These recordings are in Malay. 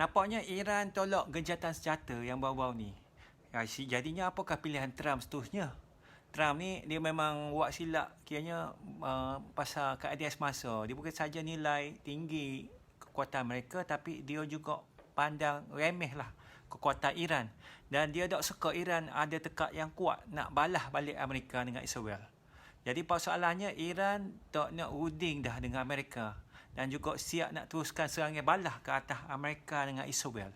Nampaknya Iran tolak gencatan senjata yang baru-baru ni. Jadinya apakah pilihan Trump seterusnya? Trump ni dia memang buat silap kiranya pasal keadaan semasa. Dia bukan saja nilai tinggi kekuatan mereka, tapi dia juga pandang remeh lah kekuatan Iran. Dan dia tak suka Iran ada tekad yang kuat nak balas balik Amerika dengan Israel. Jadi persoalannya Iran tak nak runding dah dengan Amerika dan juga siap nak teruskan serangan balas ke atas Amerika dengan Israel.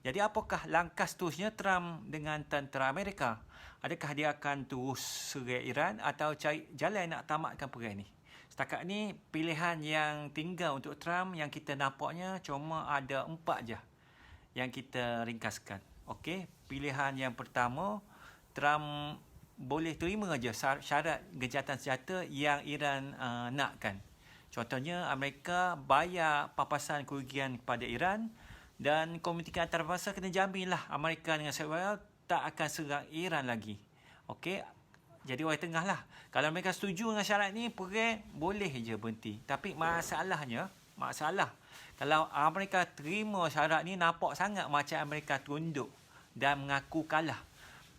Jadi apakah langkah seterusnya Trump dengan tentera Amerika? Adakah dia akan terus serang Iran atau cari jalan nak tamatkan perang ni? Setakat ni pilihan yang tinggal untuk Trump yang kita nampaknya cuma ada 4 je yang kita ringkaskan. Okey, pilihan yang pertama, Trump boleh terima je syarat gencatan senjata yang Iran nakkan. Contohnya Amerika bayar papasan kerugian kepada Iran dan komuniti antarabangsa kena jaminlah Amerika dengan Israel tak akan serang Iran lagi. Okey, jadi orang tengah lah. Kalau mereka setuju dengan syarat ni, perang boleh je berhenti. Tapi masalah kalau Amerika terima syarat ni, nampak sangat macam Amerika tunduk dan mengaku kalah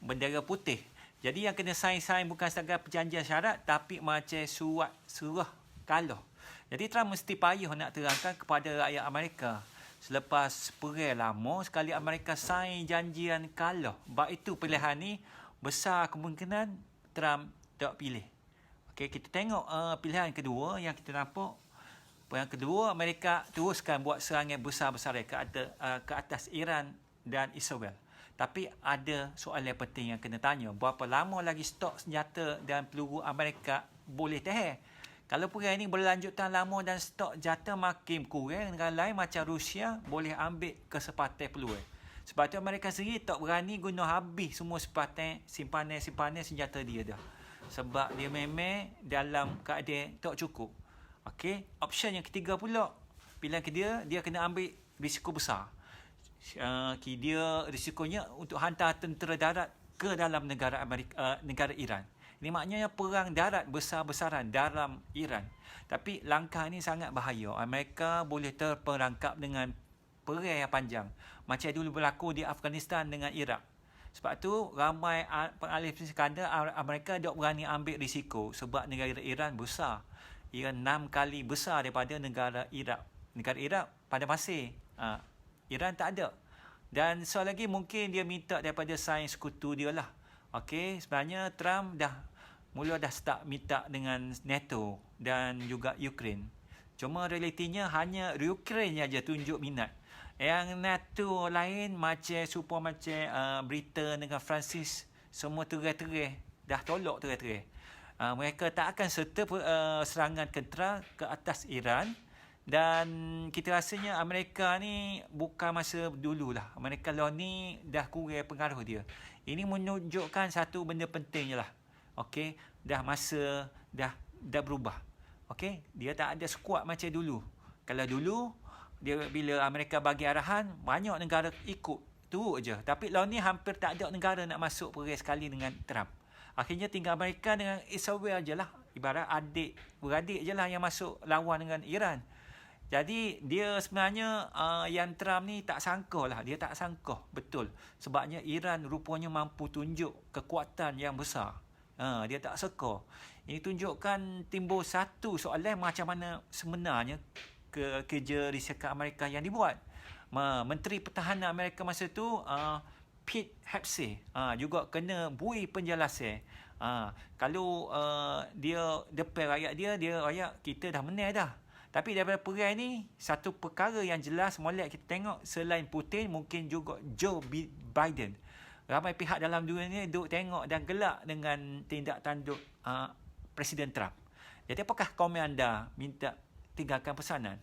bendera putih. Jadi yang kena sign bukan sekadar perjanjian syarat, tapi macam surat serah kalah. Jadi Trump mesti payah nak terangkan kepada rakyat Amerika. Selepas perang lama sekali Amerika sign janjian kalah. Sebab itu pilihan ni besar kemungkinan Trump tak pilih. Okey, kita tengok pilihan kedua yang kita nampak. Yang kedua, Amerika teruskan buat serangan besar-besaran ke atas Iran dan Israel. Tapi ada soalan yang penting yang kena tanya. Berapa lama lagi stok senjata dan peluru Amerika boleh tahan? Kalau perang ini berlanjutan lama dan stok senjata makin kurang, negara lain macam Rusia boleh ambil kesempatan peluang. Sebab tu Amerika sendiri tak berani guna habis semua simpanan senjata dia dah. Sebab dia memang dalam keadaan tak cukup. Okey, option yang ketiga pula, pilihan dia kena ambil risiko besar. Dia risikonya untuk hantar tentera darat ke dalam negara Iran. Ini maknanya perang darat besar-besaran dalam Iran. Tapi langkah ini sangat bahaya. Amerika boleh terperangkap dengan perang yang panjang, macam dulu berlaku di Afghanistan dengan Iraq. Sebab tu ramai pengalih kata Amerika tak berani ambil risiko sebab negara Iran besar. Iran 6 kali besar daripada negara Iraq. Negara Iraq pada masa Iran tak ada. Dan soal lagi mungkin dia minta daripada sains sekutu dia lah. Okey, sebenarnya Trump dah start minta dengan NATO dan juga Ukraine. Cuma realitinya hanya Ukraine aja tunjuk minat. Yang NATO lain macam Britain dengan Perancis semua terai-terai dah tolak terai-terai. Mereka tak akan serta serangan kentera ke atas Iran. Dan kita rasanya Amerika ni bukan masa dululah. Amerika lah ni dah kurang pengaruh dia. Ini menunjukkan satu benda penting je lah. Okey, dah berubah. Okey, dia tak ada sekuat macam dulu. Kalau dulu dia bila Amerika bagi arahan, banyak negara ikut, turut je. Tapi lah ni hampir tak ada negara nak masuk perang sekali dengan Trump. Akhirnya tinggal Amerika dengan Israel je lah. Ibarat beradik je lah yang masuk lawan dengan Iran. Jadi dia sebenarnya yang Trump ni tak sangka lah. Dia tak sangka betul. Sebabnya Iran rupanya mampu tunjuk kekuatan yang besar. Dia tak sangka. Ini tunjukkan timbul satu soalan macam mana sebenarnya kerja riset Amerika yang dibuat. Menteri Pertahanan Amerika masa tu Pete Hegseth juga kena bui penjelasan. Kalau dia depan rakyat dia rakyat kita dah menang dah. Tapi daripada perang ni, satu perkara yang jelas molek kita tengok selain Putin mungkin juga Joe Biden. Ramai pihak dalam dunia ni duk tengok dan gelak dengan tindak tanduk Presiden Trump. Jadi apakah komen anda? Minta tinggalkan pesanan.